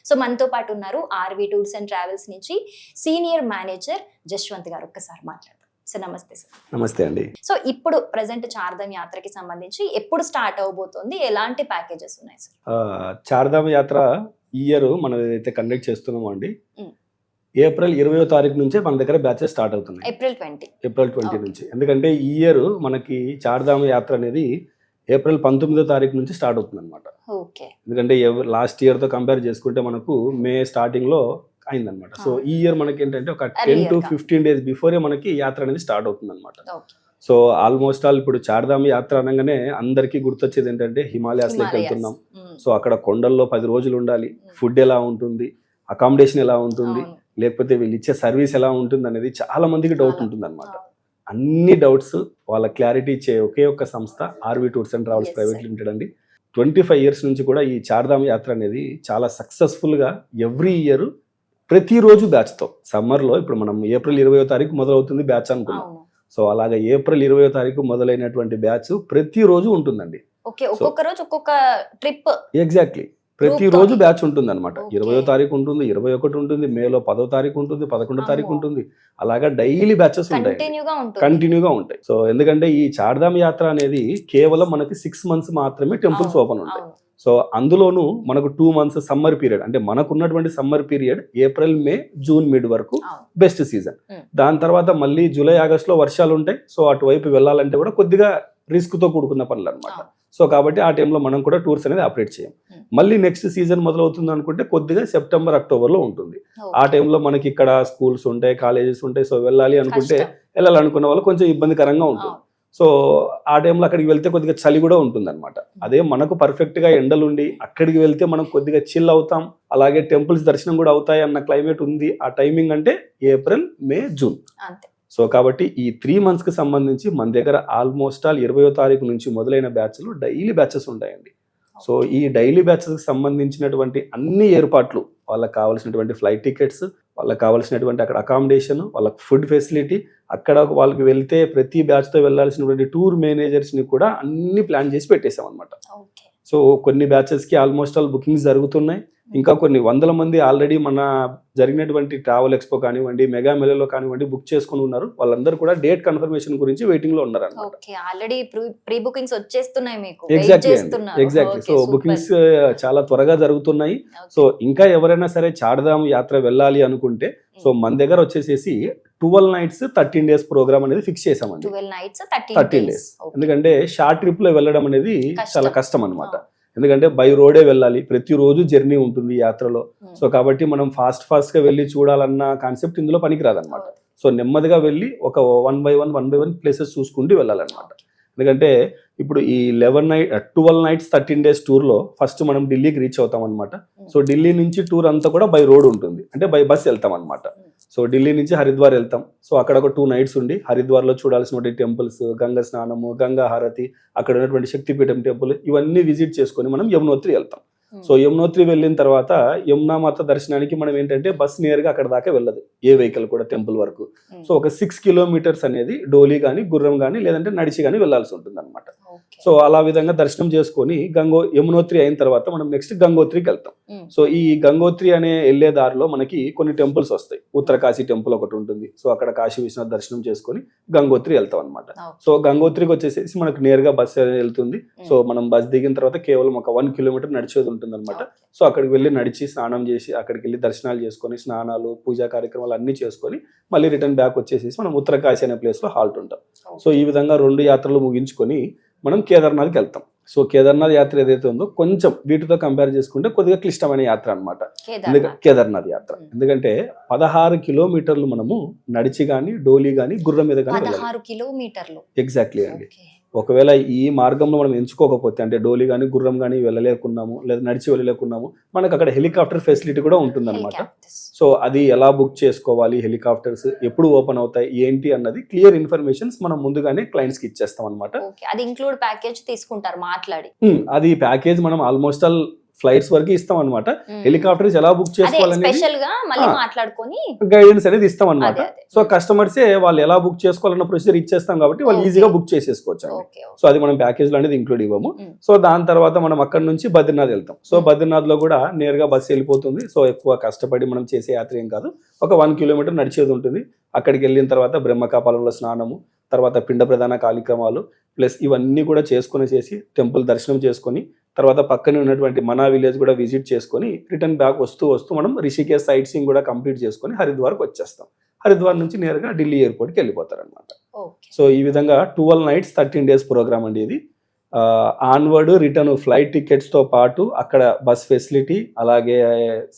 So మనతో పాటు ఉన్నారు ఆర్వి టూర్స్ అండ్ ట్రావెల్స్ నుంచి సీనియర్ మేనేజర్ జశ్వంత్ గారు. ఒక్కసారి మాట్లాడదాం. సో నమస్తే సార్. నమస్తే అండి. సో ఇప్పుడు ప్రజెంట్ చార్ధామ్ యాత్రకి సంబంధించి ఎప్పుడు స్టార్ట్ అవబోతోంది, ఎలాంటి ప్యాకేజెస్ ఉన్నాయి సార్? చార్ధామ్ యాత్ర ఈ ఇయర్ మనం ఏదైతే కండక్ట్ చేస్తున్నామో అండి, ఏప్రిల్ 20వ తారీఖు నుంచే మన దగ్గర బ్యాచెస్ స్టార్ట్ అవుతున్నాయి. ఏప్రిల్ 20 నుంచి. ఎందుకంటే ఈ ఇయర్ మనకి చార్ధామ్ యాత్ర అనేది ఏప్రిల్ 19వ తారీఖు నుంచి స్టార్ట్ అవుతుంది అనమాట. ఎందుకంటే లాస్ట్ ఇయర్ తో కంపేర్ చేసుకుంటే మనకు మే స్టార్టింగ్ లో అయిందనమాట. సో ఈ ఇయర్ మనకి ఏంటంటే ఒక 10 to 15 days బిఫోరే మనకి యాత్ర అనేది స్టార్ట్ అవుతుంది అనమాట. సో ఆల్మోస్ట్ ఆల్ ఇప్పుడు చార్ధామ్ యాత్ర అనగానే అందరికీ గుర్తొచ్చేది ఏంటంటే హిమాలయాస్ లోకి వెళ్తున్నాం. సో అక్కడ కొండల్లో 10 రోజులు ఉండాలి, ఫుడ్ ఎలా ఉంటుంది, అకామిడేషన్ ఎలా ఉంటుంది, లేకపోతే వీళ్ళు ఇచ్చే సర్వీస్ ఎలా ఉంటుంది అనేది చాలా మందికి డౌట్ ఉంటుంది అనమాట. అన్ని డౌట్స్ వాళ్ళ క్లారిటీ ఇచ్చే ఒకే ఒక్క సంస్థ RV tours and travels private limited అండి. 25 years నుంచి కూడా ఈ చార్ధామ్ యాత్ర అనేది చాలా సక్సెస్ఫుల్గా ఎవ్రీ ఇయర్ ప్రతిరోజు బ్యాచ్తో, సమ్మర్లో ఇప్పుడు మనం ఏప్రిల్ 20వ తారీఖు మొదలవుతుంది బ్యాచ్ అనుకున్నాం. సో అలాగే ఏప్రిల్ 20వ తారీఖు మొదలైనటువంటి బ్యాచ్ ప్రతిరోజు ఉంటుందండి. ఎగ్జాక్ట్లీ ప్రతిరోజు బ్యాచ్ ఉంటుంది అనమాట. 20వ తారీఖు ఉంటుంది, 21 ఉంటుంది, మేలో 10వ తారీఖు ఉంటుంది, 11వ తారీఖు ఉంటుంది. అలాగా డైలీ బ్యాచెస్ ఉంటాయి, కంటిన్యూగా ఉంటాయి. సో ఎందుకంటే ఈ చార్ధామ్ యాత్ర అనేది కేవలం మనకి 6 months మాత్రమే టెంపుల్స్ ఓపెన్ ఉంటాయి. సో అందులోనూ మనకు 2 months సమ్మర్ పీరియడ్, అంటే మనకున్నటువంటి summer period April May June mid వరకు బెస్ట్ సీజన్. దాని తర్వాత మళ్ళీ జూలై ఆగస్ట్ లో వర్షాలు ఉంటాయి. సో అటువైపు వెళ్ళాలంటే కూడా కొద్దిగా రిస్క్ తో కూడుకున్న పనులు అనమాట. సో కాబట్టి ఆ టైంలో మనం కూడా టూర్స్ అనేది ఆపరేట్ చేయం. మళ్ళీ నెక్స్ట్ సీజన్ మొదలవుతుంది అనుకుంటే కొద్దిగా సెప్టెంబర్ అక్టోబర్లో ఉంటుంది. ఆ టైంలో మనకి ఇక్కడ స్కూల్స్ ఉంటాయి, కాలేజెస్ ఉంటాయి. సో వెళ్ళాలి అనుకుంటే వెళ్ళాలనుకున్న వాళ్ళు కొంచెం ఇబ్బందికరంగా ఉంటుంది. సో ఆ టైంలో అక్కడికి వెళ్తే కొద్దిగా చలి కూడా ఉంటుంది అనమాట. అదే మనకు పర్ఫెక్ట్ గా ఎండలుండి అక్కడికి వెళ్తే మనం కొద్దిగా చిల్ అవుతాం, అలాగే టెంపుల్స్ దర్శనం కూడా అవుతాయి అన్న క్లైమేట్ ఉంది. ఆ టైమింగ్ అంటే ఏప్రిల్ మే జూన్. సో కాబట్టి ఈ 3 months కి సంబంధించి మన దగ్గర ఆల్మోస్ట్ ఆల్ 20వ తారీఖు నుంచి మొదలైన బ్యాచ్లు డైలీ బ్యాచెస్ ఉంటాయండి. సో ఈ డైలీ బ్యాచెస్కి సంబంధించినటువంటి అన్ని ఏర్పాట్లు, వాళ్ళకి కావాల్సినటువంటి ఫ్లైట్ టికెట్స్, వాళ్ళకి కావాల్సినటువంటి అక్కడ అకామిడేషన్, వాళ్ళకి ఫుడ్ ఫెసిలిటీ, అక్కడ వాళ్ళకి వెళ్తే ప్రతి బ్యాచ్తో వెళ్ళాల్సినటువంటి టూర్ మేనేజర్స్ని కూడా అన్ని ప్లాన్ చేసి పెట్టేసాం అనమాట. సో కొన్ని బ్యాచెస్కి ఆల్మోస్ట్ ఆల్ బుకింగ్స్ జరుగుతున్నాయి. ఇంకా కొన్ని వందల మంది ఆల్రెడీ మన జరిగినటువంటి ట్రావెల్ ఎక్స్పో కానివ్వండి, మెగా మెలలో కానివ్వండి బుక్ చేసుకుని ఉన్నారు. వాళ్ళందరూ కూడా డేట్ కన్ఫర్మేషన్ గురించి వెయిటింగ్ లో ఉన్నారు అన్నమాట. ఎగ్జాక్ట్లీ. సో బుకింగ్స్ చాలా త్వరగా జరుగుతున్నాయి. సో ఇంకా ఎవరైనా సరే చార్ధామ్ యాత్ర వెళ్ళాలి అనుకుంటే సో మన దగ్గర వచ్చేసేసి 12 nights 13 days ప్రోగ్రామ్ అనేది ఫిక్స్ చేసామండి. 13 days. ఎందుకంటే షార్ట్ ట్రిప్ లో వెళ్ళడం అనేది చాలా కష్టం అనమాట. ఎందుకంటే బై రోడే వెళ్ళాలి, ప్రతిరోజు జర్నీ ఉంటుంది యాత్రలో. సో కాబట్టి మనం ఫాస్ట్ గా వెళ్ళి చూడాలన్న కాన్సెప్ట్ ఇందులో పనికిరాదనమాట. సో నెమ్మదిగా వెళ్ళి ఒక 1 by 1 ప్లేసెస్ చూసుకుంటూ వెళ్ళాలన్నమాట. ఎందుకంటే ఇప్పుడు ఈ 12 nights 13 days టూర్లో ఫస్ట్ మనం ఢిల్లీకి రీచ్ అవుతాం అనమాట. సో ఢిల్లీ నుంచి టూర్ అంతా కూడా బై రోడ్ ఉంటుంది, అంటే బై బస్ వెళ్తాం అనమాట. సో ఢిల్లీ నుంచి హరిద్వార్ వెళ్తాం. సో అక్కడ ఒక 2 nights ఉండి హరిద్వార్లో చూడాల్సినటువంటి టెంపుల్స్, గంగా స్నానము, గంగా హారతి, అక్కడ ఉన్నటువంటి శక్తిపీఠం టెంపుల్, ఇవన్నీ విజిట్ చేసుకొని మనం యమునోత్రి వెళ్తాం. సో యమునోత్రి వెళ్ళిన తర్వాత యమునా మాత దర్శనానికి మనం ఏంటంటే బస్ నేరుగా అక్కడ దాకా వెళ్ళదు, ఏ వెహికల్ కూడా టెంపుల్ వరకు. సో ఒక 6 kilometers అనేది డోలీ కానీ, గుర్రం కానీ, లేదంటే నడిచి కానీ వెళ్ళాల్సి ఉంటుంది అనమాట. సో అలా విధంగా దర్శనం చేసుకొని యమునోత్రి అయిన తర్వాత మనం నెక్స్ట్ గంగోత్రికి వెళ్తాం. సో ఈ గంగోత్రి అనే వెళ్లే దారిలో మనకి కొన్ని టెంపుల్స్ వస్తాయి. ఉత్తరకాశీ టెంపుల్ ఒకటి ఉంటుంది. సో అక్కడ కాశీ విశ్వనాథ్ దర్శనం చేసుకొని గంగోత్రి వెళ్తాం అనమాట. సో గంగోత్రికి వచ్చేసేసి మనకు నేరుగా బస్ వెళ్తుంది. సో మనం బస్ దిగిన తర్వాత కేవలం ఒక 1 kilometer నడిచేది ఉంటుంది అనమాట. సో అక్కడికి వెళ్ళి నడిచి స్నానం చేసి అక్కడికి వెళ్ళి దర్శనాలు చేసుకొని, స్నానాలు, పూజా కార్యక్రమాలు అన్ని చేసుకొని మళ్ళీ రిటర్న్ బ్యాక్ వచ్చేసేసి మనం ఉత్తరకాశీ అనే ప్లేస్ లో హాల్ట్ ఉంటాం. సో ఈ విధంగా 2 యాత్రలు ముగించుకొని మనం కేదార్నాథ్కి వెళ్తాం. సో కేదార్నాథ్ యాత్ర ఏదైతే ఉందో కొంచెం వీటితో కంపేర్ చేసుకుంటే కొద్దిగా క్లిష్టమైన యాత్ర అనమాట కేదార్నాథ్ యాత్ర. ఎందుకంటే 16 kilometers మనము నడిచి కానీ, డోలీ కానీ, గుర్రం మీద కానీ వెళ్ళాలి. ఎగ్జాక్ట్లీ అండి. ఒకవేళ ఈ మార్గంలో మనం ఎంచుకోకపోతే, అంటే డోలీ కానీ, గుర్రం కానీ వెళ్ళలేకున్నాము, లేదా నడిచి వెళ్ళలేకున్నాము, మనకు అక్కడ హెలికాప్టర్ ఫెసిలిటీ కూడా ఉంటుందన్నమాట. సో అది ఎలా బుక్ చేసుకోవాలి, హెలికాప్టర్స్ ఎప్పుడు ఓపెన్ అవుతాయి, ఏంటి అన్నది క్లియర్ ఇన్ఫర్మేషన్స్ మనం ముందుగానే క్లయింట్స్ కి ఇచ్చేస్తాం అనమాట. అది ఇంక్లూడ్ ప్యాకేజ్ తీసుకుంటారు మాట్లాడి. అది ప్యాకేజ్ మనం ఆల్మోస్ట్ ఆల్ ఫ్లైట్స్ వరకు ఇస్తాం అనమాట. హెలికాప్టర్స్ ఎలా బుక్ చేసుకోవాలనేది స్పెషల్ గా మళ్ళీ మాట్లాడుకొని గైడెన్స్ అనేది ఇస్తాం అనమాట. అదే. సో కస్టమర్సే వాళ్ళు ఎలా బుక్ చేసుకోవాలన్న ప్రొసీజర్ ఇచ్చేస్తాం కాబట్టి వాళ్ళు ఈజీగా బుక్ చేసేసుకోవచ్చు. సో అది మనం ప్యాకేజ్ లో అనేది ఇంక్లూడ్ ఇవ్వము. సో దాని తర్వాత మనం అక్కడ నుంచి బద్రీనాథ్ వెళ్తాం. సో బద్రీనాథ్ లో కూడా నేరుగా బస్సు వెళ్ళిపోతుంది. సో ఎక్కువ కష్టపడి మనం చేసే యాత్ర ఏం కాదు, ఒక 1 కిలోమీటర్ నడిచేది ఉంటుంది. అక్కడికి వెళ్ళిన తర్వాత బ్రహ్మకాపాలంలో స్నానము, తర్వాత పిండ ప్రధాన కార్యక్రమాలు ప్లస్ ఇవన్నీ కూడా చేసుకునేసేసి టెంపుల్ దర్శనం చేసుకొని తర్వాత పక్కనే ఉన్నటువంటి మనా విలేజ్ కూడా విజిట్ చేసుకొని రిటర్న్ బ్యాక్ వస్తూ మనం రిషికేశ్ సైట్ సీయింగ్ కూడా కంప్లీట్ చేసుకొని హరిద్వార్కి వచ్చేస్తాం. హరిద్వార్ నుంచి నేరుగా ఢిల్లీ ఎయిర్పోర్ట్కి వెళ్ళిపోతారు అనమాట. సో ఈ విధంగా 12 nights 13 days ప్రోగ్రామ్ అండి ఇది. ఆన్వర్డ్ రిటర్న్ ఫ్లైట్ టికెట్స్తో పాటు అక్కడ బస్ ఫెసిలిటీ, అలాగే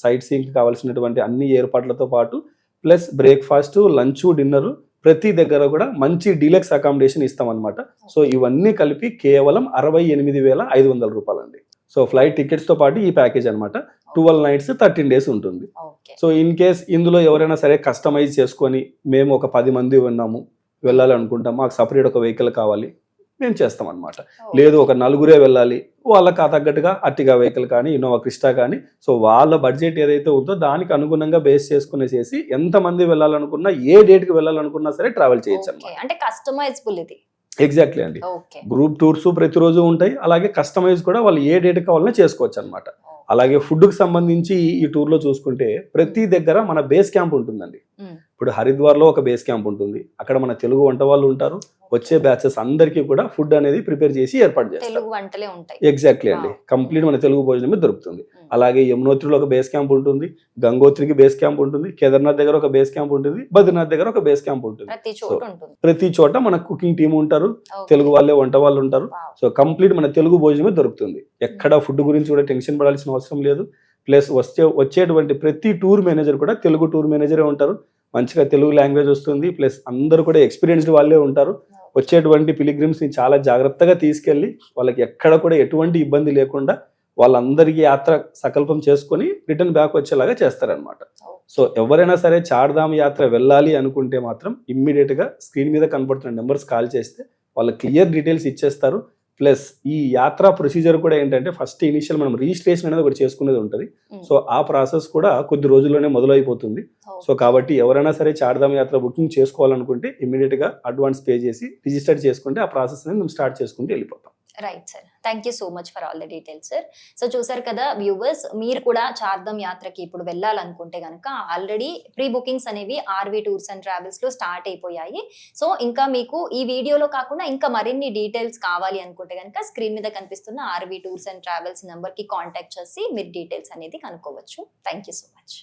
సైట్ సీయింగ్కి కావాల్సినటువంటి అన్ని ఏర్పాట్లతో పాటు ప్లస్ బ్రేక్ఫాస్ట్, లంచ్, డిన్నర్ ప్రతి దగ్గర కూడా మంచి డీలక్స్ అకామిడేషన్ ఇస్తాం అనమాట. సో ఇవన్నీ కలిపి కేవలం 68,500 రూపాయలండి. సో ఫ్లైట్ టికెట్స్తో పాటు ఈ ప్యాకేజ్ అనమాట. 12 nights 13 days ఉంటుంది. సో ఇన్ కేస్ ఇందులో ఎవరైనా సరే కస్టమైజ్ చేసుకొని మేము ఒక 10 మంది ఉన్నాము వెళ్ళాలి అనుకుంటాం, మాకు సపరేట్ ఒక వెహికల్ కావాలి, మేము చేస్తాం అనమాట. లేదు ఒక 4 వెళ్ళాలి, వాళ్ళకి తగ్గట్టుగా అర్టిగా వెహికల్ కానీ ఇన్నోవా క్రిస్టా కానీ, సో వాళ్ళ బడ్జెట్ ఏదైతే ఉందో దానికి అనుగుణంగా బేస్ చేసుకునేసేసి ఎంతమంది వెళ్ళాలనుకున్నా ఏ డేట్కి వెళ్ళాలనుకున్నా సరే ట్రావెల్ చేయొచ్చు అనమాట. అంటే కస్టమైజబుల్ ఇది. ఎగ్జాక్ట్లీ అండి. గ్రూప్ టూర్స్ ప్రతిరోజు ఉంటాయి, అలాగే కస్టమైజ్ కూడా వాళ్ళు ఏ డేట్ కావాలన్నా చేసుకోవచ్చు అనమాట. అలాగే ఫుడ్కి సంబంధించి ఈ టూర్లో చూసుకుంటే ప్రతి దగ్గర మన బేస్ క్యాంప్ ఉంటుందండి. ఇప్పుడు హరిద్వార్లో ఒక బేస్ క్యాంప్ ఉంటుంది, అక్కడ మన తెలుగు వంట వాళ్ళు ఉంటారు. వచ్చే బ్యాచెస్ అందరికీ కూడా ఫుడ్ అనేది ప్రిపేర్ చేసి ఏర్పాటు చేస్తారు. ఎగ్జాక్ట్లీ అండి, కంప్లీట్ మన తెలుగు భోజనమే దొరుకుతుంది. అలాగే యమునోత్రిలో ఒక బేస్ క్యాంప్ ఉంటుంది, గంగోత్రికి బేస్ క్యాంప్ ఉంటుంది, కేదార్నాథ్ దగ్గర ఒక బేస్ క్యాంప్ ఉంటుంది, బద్రీనాథ్ దగ్గర ఒక బేస్ క్యాంప్ ఉంటుంది. ప్రతి చోట మన కుకింగ్ టీమ్ ఉంటారు, తెలుగు వాళ్ళే వంట వాళ్ళు ఉంటారు. సో కంప్లీట్ మన తెలుగు భోజనమే దొరుకుతుంది. ఎక్కడ ఫుడ్ గురించి కూడా టెన్షన్ పడాల్సిన అవసరం లేదు. ప్లస్ వచ్చేటువంటి ప్రతి టూర్ మేనేజర్ కూడా తెలుగు టూర్ మేనేజరే ఉంటారు. మంచిగా తెలుగు లాంగ్వేజ్ వస్తుంది, ప్లస్ అందరూ కూడా ఎక్స్పీరియన్స్డ్ వాళ్ళే ఉంటారు. వచ్చేటువంటి పిలిగ్రిమ్స్ని చాలా జాగ్రత్తగా తీసుకెళ్ళి వాళ్ళకి ఎక్కడ కూడా ఎటువంటి ఇబ్బంది లేకుండా వాళ్ళందరికీ యాత్ర సకల్పం చేసుకొని రిటర్న్ బ్యాక్ వచ్చేలాగా చేస్తారనమాట. సో ఎవరైనా సరే చార్ధామ్ యాత్ర వెళ్ళాలి అనుకుంటే మాత్రం ఇమ్మీడియట్గా స్క్రీన్ మీద కనబడుతున్న నెంబర్స్ కాల్ చేస్తే వాళ్ళ క్లియర్ డీటెయిల్స్ ఇచ్చేస్తారు. ప్లస్ ఈ యాత్రా ప్రొసీజర్ కూడా ఏంటంటే ఫస్ట్ ఇనిషియల్ మనం రిజిస్ట్రేషన్ అనేది ఒకటి చేసుకునేది ఉంటుంది. సో ఆ ప్రాసెస్ కూడా కొద్ది రోజుల్లోనే మొదలైపోతుంది. సో కాబట్టి ఎవరైనా సరే చార్ధామ్ యాత్ర బుకింగ్ చేసుకోవాలనుకుంటే ఇమీడియట్గా అడ్వాన్స్ పే చేసి రిజిస్టర్ చేసుకుంటే ఆ ప్రాసెస్ అనేది మేము స్టార్ట్ చేసుకుంటూ వెళ్ళిపోతాం. Right sir, thank you so much for all the details sir. So చూసారు కదా వ్యూవర్స్, మీరు కూడా చార్ధామ్ యాత్రకి ఇప్పుడు వెళ్ళాలనుకుంటే కనుక ఆల్రెడీ ప్రీ బుకింగ్స్ అనేవి ఆర్వీ టూర్స్ అండ్ ట్రావెల్స్ లో స్టార్ట్ అయిపోయాయి. సో ఇంకా మీకు ఈ వీడియోలో కాకుండా ఇంకా మరిన్ని డీటెయిల్స్ కావాలి అనుకుంటే కనుక స్క్రీన్ మీద కనిపిస్తున్న RV tours and travels number కి కాంటాక్ట్ చేసి మీరు డీటెయిల్స్ అనేది కనుక్కోవచ్చు. Thank you so much.